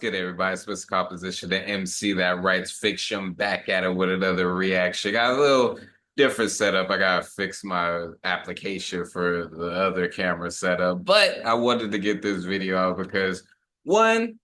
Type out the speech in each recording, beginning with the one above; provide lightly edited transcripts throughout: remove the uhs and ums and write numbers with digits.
Good, everybody. It's Mr. Composition, the MC that writes fiction, back at it with another reaction. Got a little different setup. I gotta fix my application for the other camera setup, but I wanted to get this video out because one,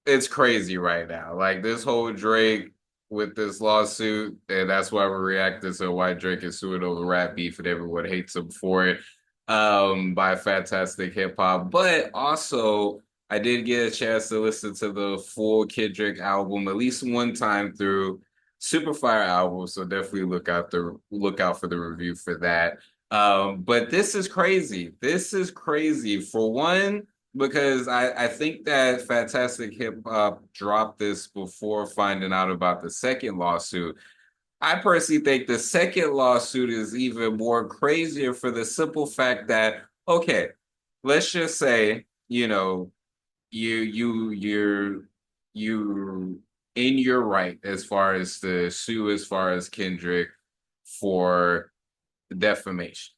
it's crazy right now. Like this whole Drake with this lawsuit, and that's why we're reacting to why Drake is suing over rap beef and everyone hates him for it. By Fantastic Hip Hop. But also I did get a chance to listen to the full Kendrick album at least one time through. Super fire album, so definitely look out for the review for that. But this is crazy. This is crazy. For one, because I think that Fantastic Hip Hop dropped this before finding out about the second lawsuit. I personally think the second lawsuit is even more crazier for the simple fact that, okay, let's just say, you in your right as far as the sue as far as Kendrick for defamation.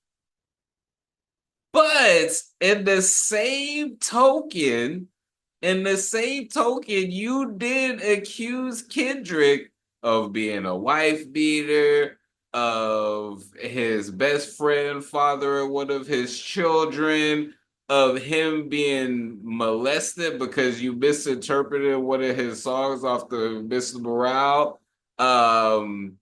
But in the same token, you did accuse Kendrick of being a wife beater, of his best friend fathering one of his children, of him being molested because you misinterpreted one of his songs off the Mr. Morale. Um,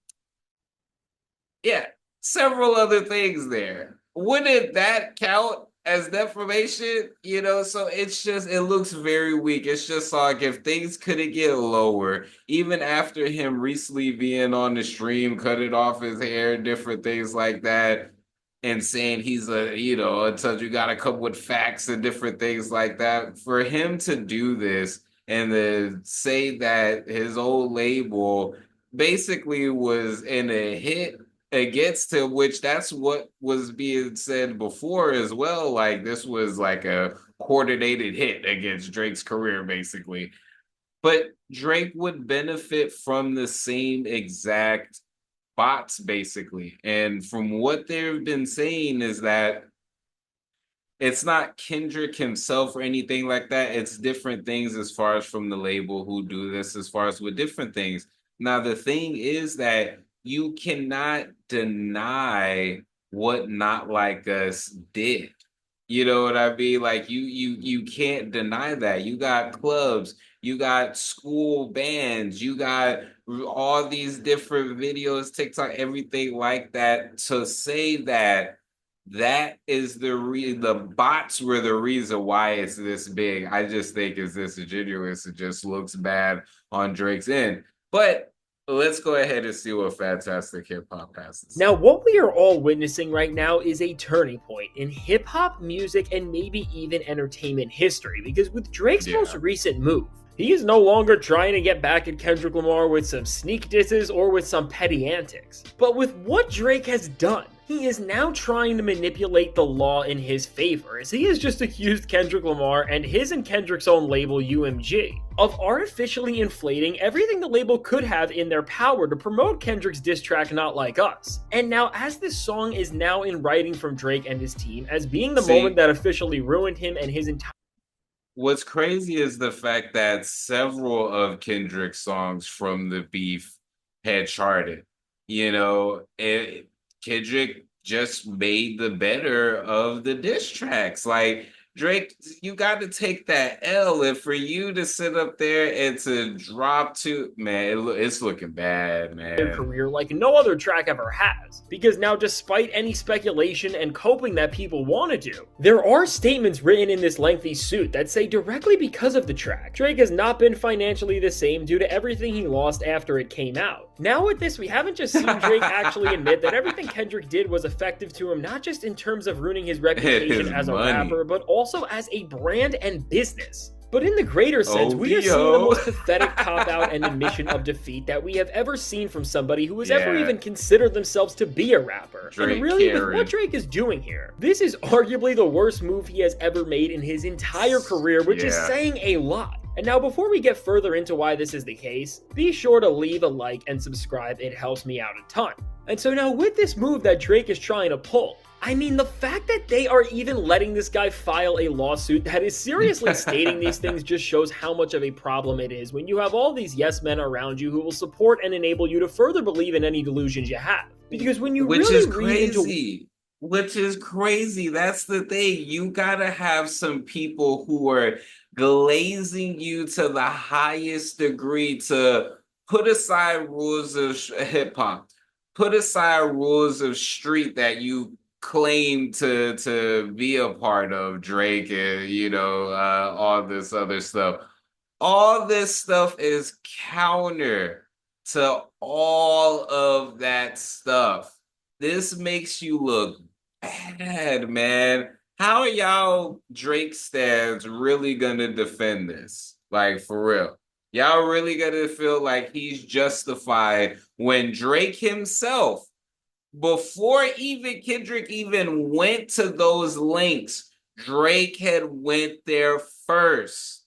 yeah, several other things there. Wouldn't that count as defamation? So it looks very weak. It's just like if things couldn't get lower, even after him recently being on the stream, cutting off his hair, different things like that, and saying he's until you gotta come with facts and different things like that. For him to do this and to say that his old label basically was in a hit against him, which that's what was being said before as well. Like this was like a coordinated hit against Drake's career, basically. But Drake would benefit from the same exact bots, basically. And from what they've been saying is that it's not Kendrick himself or anything like that. It's different things as far as from the label who do this, as far as with different things. Now, the thing is that you cannot deny what Not Like Us did. You know what I mean? Like you can't deny that. You got clubs, you got school bands, you got all these different videos, TikTok, everything like that. To say that that is the bots were the reason why it's this big, I just think is disingenuous. It just looks bad on Drake's end. But let's go ahead and see what Fantastic Hip Hop has to Now, say. what we are all witnessing right now is a turning point in hip hop music and maybe even entertainment history, because with Drake's most Yeah. recent move, he is no longer trying to get back at Kendrick Lamar with some sneak disses or with some petty antics. But with what Drake has done, he is now trying to manipulate the law in his favor, as he has just accused Kendrick Lamar and his and Kendrick's own label UMG of artificially inflating everything the label could have in their power to promote Kendrick's diss track Not Like Us. And now, as this song is now in writing from Drake and his team as being the moment that officially ruined him and his entire What's crazy is the fact that several of Kendrick's songs from the beef had charted. Kendrick just made the better of the diss tracks. Like Drake, you got to take that L, and for you to sit up there and to drop to man, it's looking bad, man. career like no other track ever has. Because now, despite any speculation and coping that people want to do, there are statements written in this lengthy suit that say directly because of the track, Drake has not been financially the same due to everything he lost after it came out. Now with this, we haven't just seen Drake actually admit that everything Kendrick did was effective to him, not just in terms of ruining his reputation as a rapper, but also as a brand and business. But in the greater sense, we are seeing the most pathetic cop-out and admission of defeat that we have ever seen from somebody who has ever even considered themselves to be a rapper. And really, with what Drake is doing here, this is arguably the worst move he has ever made in his entire career, which is saying a lot. And now, before we get further into why this is the case, be sure to leave a like and subscribe, it helps me out a ton. And so now with this move that Drake is trying to pull, I mean, the fact that they are even letting this guy file a lawsuit that is seriously stating these things just shows how much of a problem it is when you have all these yes men around you who will support and enable you to further believe in any delusions you have. Because when you Which really is read into crazy. Which is crazy. That's the thing. You gotta have some people who are glazing you to the highest degree to put aside rules of hip hop, put aside rules of street that you claim to be a part of, Drake, and all this other stuff. All this stuff is counter to all of that stuff. This makes you look bad, man. How are y'all Drake stands really gonna defend this? Like, for real. Y'all really gonna feel like he's justified when Drake himself, before even Kendrick even went to those links, Drake had went there first,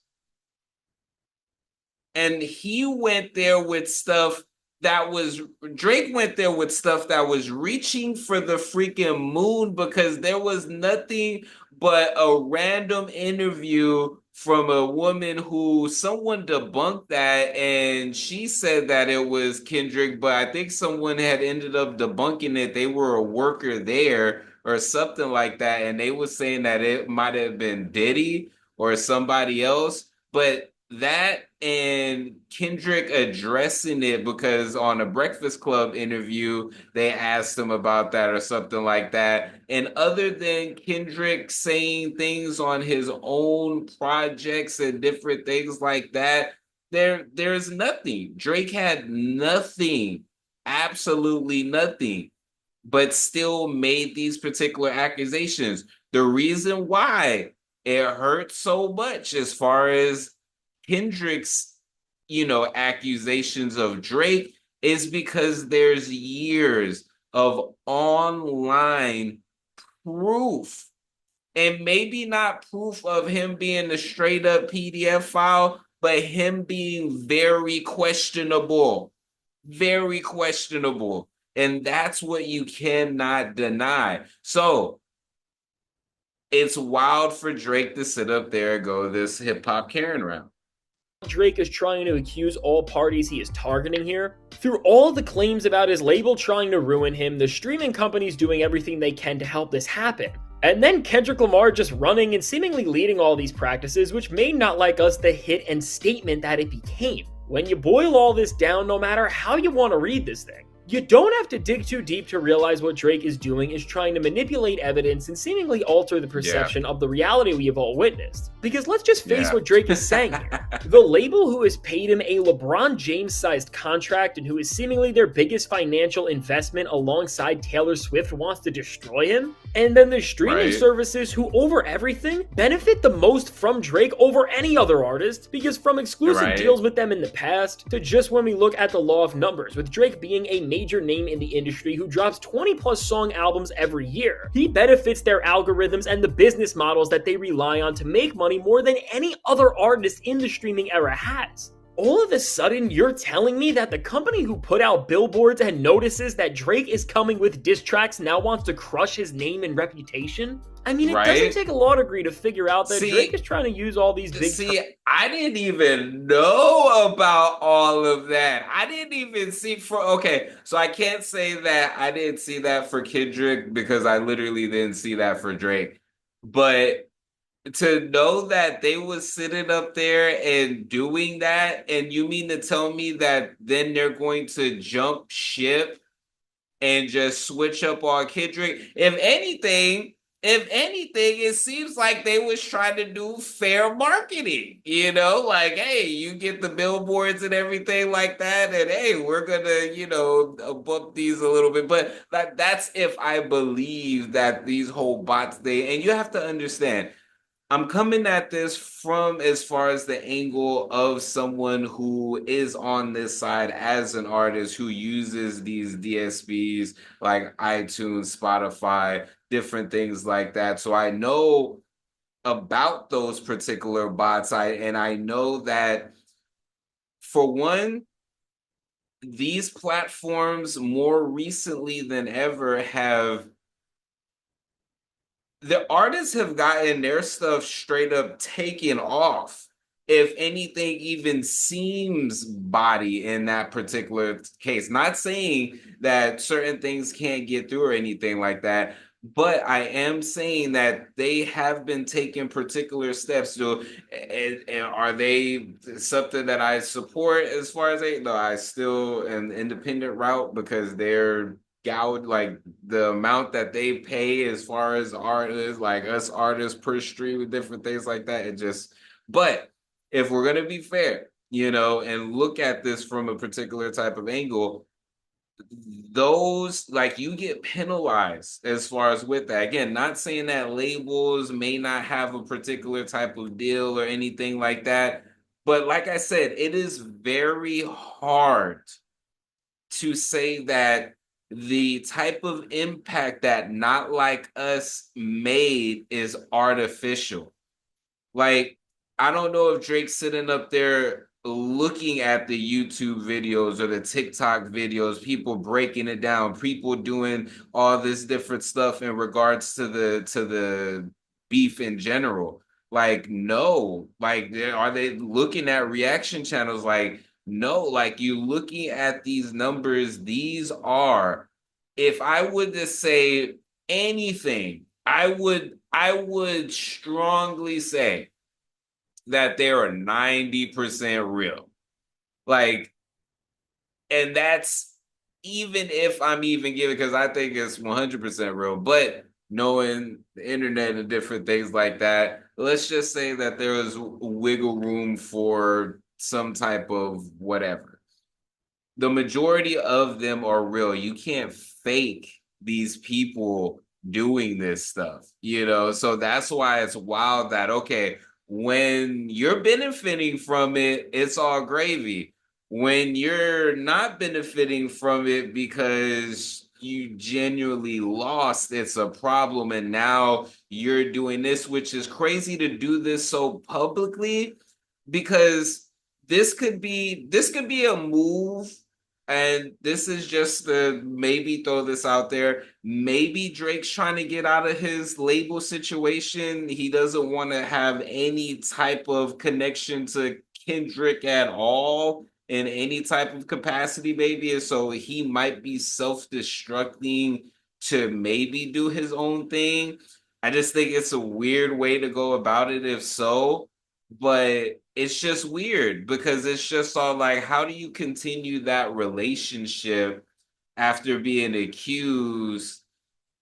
and he went there with stuff that was Drake went there with stuff that was reaching for the freaking moon, because there was nothing but a random interview from a woman who someone debunked that, and she said that it was Kendrick, but I think someone had ended up debunking it. They were a worker there or something like that, and they were saying that it might have been Diddy or somebody else. But that and Kendrick addressing it, because on a Breakfast Club interview, they asked him about that or something like that. And other than Kendrick saying things on his own projects and different things like that, there's nothing. Drake had nothing, absolutely nothing, but still made these particular accusations. The reason why it hurts so much as far as Kendrick's, accusations of Drake is because there's years of online proof, and maybe not proof of him being a straight up PDF file, but him being very questionable, very questionable. And that's what you cannot deny. So it's wild for Drake to sit up there and go this hip hop Karen round. Drake is trying to accuse all parties he is targeting here. Through all the claims about his label trying to ruin him, the streaming companies doing everything they can to help this happen. And then Kendrick Lamar just running and seemingly leading all these practices, which made Not Like Us the hit and statement that it became. When you boil all this down, no matter how you want to read this thing, you don't have to dig too deep to realize what Drake is doing is trying to manipulate evidence and seemingly alter the perception of the reality we have all witnessed. Because let's just face what Drake is saying here. The label who has paid him a LeBron James-sized contract and who is seemingly their biggest financial investment alongside Taylor Swift wants to destroy him. And then the streaming services who, over everything, benefit the most from Drake over any other artist, because from exclusive deals with them in the past to just when we look at the law of numbers, with Drake being a major name in the industry who drops 20 plus song albums every year, he benefits their algorithms and the business models that they rely on to make money more than any other artist in the streaming era has. All of a sudden, you're telling me that the company who put out billboards and notices that Drake is coming with diss tracks now wants to crush his name and reputation? I mean, it doesn't take a law degree to figure out that Drake is trying to use all these big... I didn't even know about all of that. I didn't even see okay, so I can't say that I didn't see that for Kendrick because I literally didn't see that for Drake. But to know that they was sitting up there and doing that, and you mean to tell me that then they're going to jump ship and just switch up on Kendrick? If anything, it seems like they was trying to do fair marketing, like, hey, you get the billboards and everything like that, and hey, we're gonna, bump these a little bit. But that's if I believe that these whole bots, and you have to understand, I'm coming at this from as far as the angle of someone who is on this side as an artist who uses these DSPs like iTunes, Spotify, different things like that. So I know about those particular bots. And I know that, for one, these platforms more recently than ever have the artists have gotten their stuff straight up taken off. If anything even seems body in that particular case, not saying that certain things can't get through or anything like that, but I am saying that they have been taking particular steps to, and are they something that I support as far as no, I still an independent route because they're gouge like the amount that they pay as far as artists, like us artists per stream with different things like that. It just, but if we're gonna be fair, and look at this from a particular type of angle, those like you get penalized as far as with that. Again, not saying that labels may not have a particular type of deal or anything like that, but like I said, it is very hard to say that the type of impact that Not Like Us made is artificial. Like, I don't know if Drake's sitting up there looking at the YouTube videos or the TikTok videos, people breaking it down, people doing all this different stuff in regards to the beef in general. Like, no, like, are they looking at reaction channels? Like, no, like you looking at these numbers, these are, if I would just say anything, I would strongly say that they are 90% real. Like, and that's even if I'm even giving, because I think it's 100% real, but knowing the internet and different things like that, let's just say that there is wiggle room for some type of whatever. The majority of them are real. You can't fake these people doing this stuff. So that's why it's wild that, okay, when you're benefiting from it, it's all gravy. When you're not benefiting from it because you genuinely lost, it's a problem. And now you're doing this, which is crazy to do this so publicly, because this could be a move, and this is just to maybe throw this out there. Maybe Drake's trying to get out of his label situation. He doesn't want to have any type of connection to Kendrick at all in any type of capacity, maybe. And so he might be self-destructing to maybe do his own thing. I just think it's a weird way to go about it, if so. But it's just weird because it's just all like, how do you continue that relationship after being accused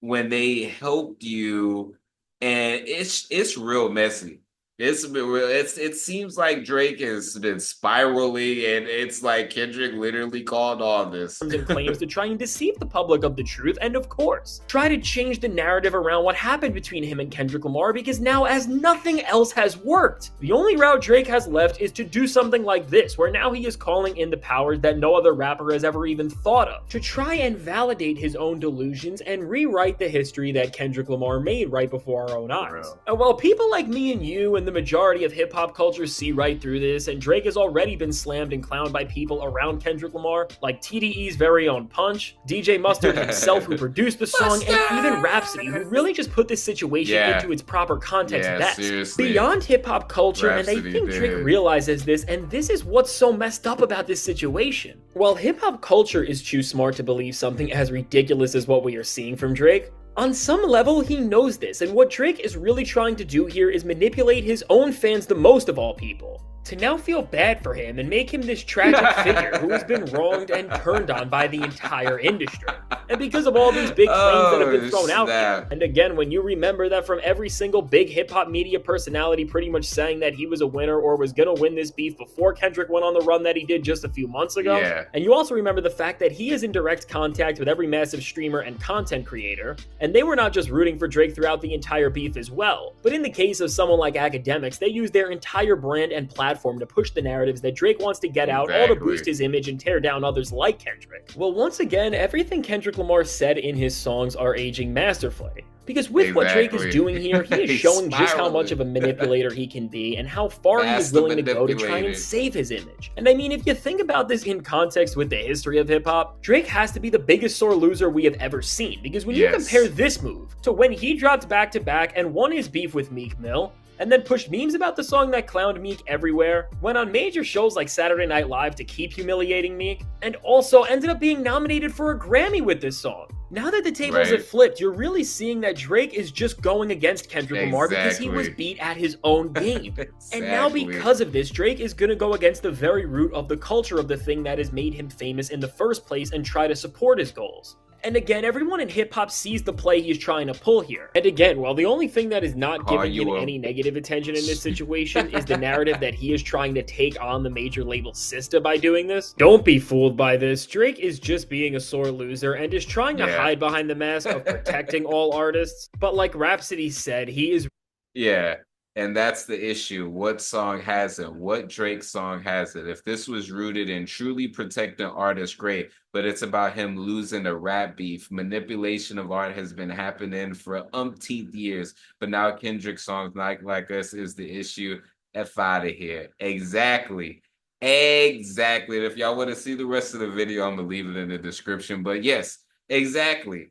when they helped you? And it's real messy. It's been real. It seems like Drake has been spiraling, and it's like Kendrick literally called all this. And claims to try and deceive the public of the truth, and of course, try to change the narrative around what happened between him and Kendrick Lamar, because now, as nothing else has worked, the only route Drake has left is to do something like this, where now he is calling in the powers that no other rapper has ever even thought of, to try and validate his own delusions and rewrite the history that Kendrick Lamar made right before our own eyes. And while people like me and you and the majority of hip-hop culture see right through this, and Drake has already been slammed and clowned by people around Kendrick Lamar, like TDE's very own Punch, DJ Mustard himself who produced the song, and even Rhapsody, who really just put this situation into its proper context best. Seriously. Beyond hip-hop culture, Rhapsody and I think did. Drake realizes this, and this is what's so messed up about this situation. While hip-hop culture is too smart to believe something as ridiculous as what we are seeing from Drake, on some level, he knows this, and what Drake is really trying to do here is manipulate his own fans the most of all people, to now feel bad for him and make him this tragic figure who has been wronged and turned on by the entire industry. And because of all these big claims that have been thrown out here, and again, when you remember that from every single big hip-hop media personality pretty much saying that he was a winner or was gonna win this beef before Kendrick went on the run that he did just a few months ago, and you also remember the fact that he is in direct contact with every massive streamer and content creator, and they were not just rooting for Drake throughout the entire beef as well, but in the case of someone like Academics, they use their entire brand and platform to push the narratives that Drake wants to get out, all to boost his image and tear down others like Kendrick. Well, once again, everything Kendrick Kendrick Lamar said in his songs are aging masterfully. Because with what Drake is Exactly. doing here, he is He's showing just how much spiraling. of a manipulator he can be and how far he is Master willing to go to try and manipulator. save his image. And I mean, if you think about this in context with the history of hip hop, Drake has to be the biggest sore loser we have ever seen. Because when you compare Yes. this move to when he dropped back to back and won his beef with Meek Mill, and then pushed memes about the song that clowned Meek everywhere, went on major shows like Saturday Night Live to keep humiliating Meek, and also ended up being nominated for a Grammy with this song. Now that the tables have flipped, you're really seeing that Drake is just going against Kendrick Lamar because he was beat at his own game. And now because of this, Drake is going to go against the very root of the culture of the thing that has made him famous in the first place and try to support his goals. And again, everyone in hip-hop sees the play he's trying to pull here. And again, while the only thing that is not giving him any negative attention in this situation is the narrative that he is trying to take on the major label Sista by doing this, don't be fooled by this. Drake is just being a sore loser and is trying to hide behind the mask of protecting all artists. But like Rhapsody said, he is... Yeah, and that's the issue. What song has it? What Drake song has it? If this was rooted in truly protecting artists, great. But it's about him losing a rap beef. Manipulation of art has been happening for umpteenth years. But now Kendrick songs like us is the issue. F out of here. Exactly. Exactly. And if y'all want to see the rest of the video, I'm gonna leave it in the description. But yes, exactly.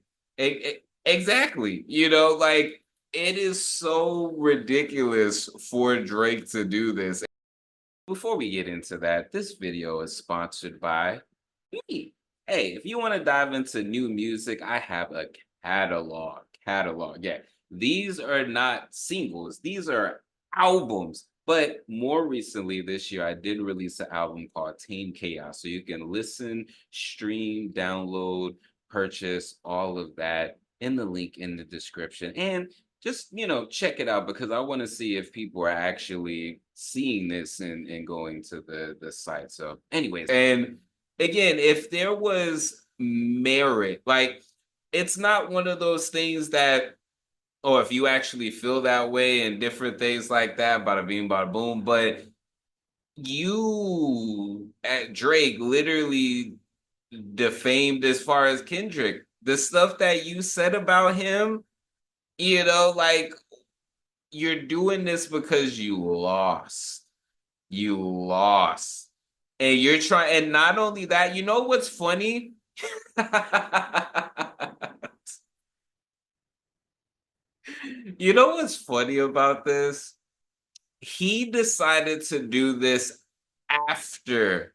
Exactly. You know, like it is so ridiculous for Drake to do this. Before we get into that, this video is sponsored by me. Hey, if you want to dive into new music, I have a catalog. Yeah. These are not singles, these are albums. But more recently this year, I did release an album called Tame Chaos. So you can listen, stream, download, purchase all of that in the link in the description. And just check it out because I want to see if people are actually seeing this and going to the site. So anyways, and again, if there was merit, like it's not one of those things that, oh, if you actually feel that way and different things like that, bada bing bada boom, but you at Drake literally defamed as far as Kendrick, the stuff that you said about him, like you're doing this because you lost. You lost. And you're trying, and not only that, you know what's funny? You know what's funny about this? He decided to do this after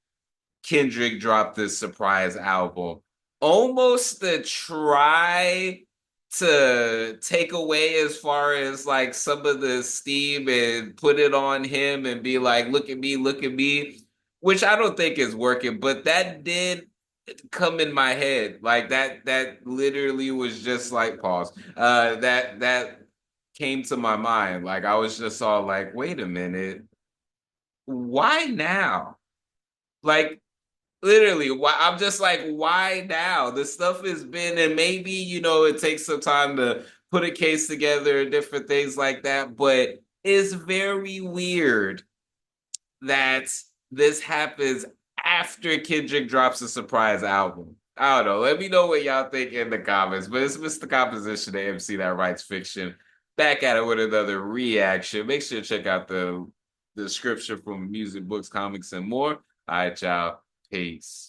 Kendrick dropped this surprise album. Almost to try to take away as far as like some of the steam and put it on him and be like, look at me, which I don't think is working, but that did come in my head. Like that literally was just like pause. That came to my mind. Like I was just all like, wait a minute, why now? Like literally, why I'm just like, why now? The stuff has been, and maybe it takes some time to put a case together, different things like that. But it's very weird that this happens after Kendrick drops a surprise album. I don't know. Let me know what y'all think in the comments. But it's Mr. Composition, the MC that writes fiction. Back at it with another reaction. Make sure to check out the description from music, books, comics, and more. All right, y'all. Peace.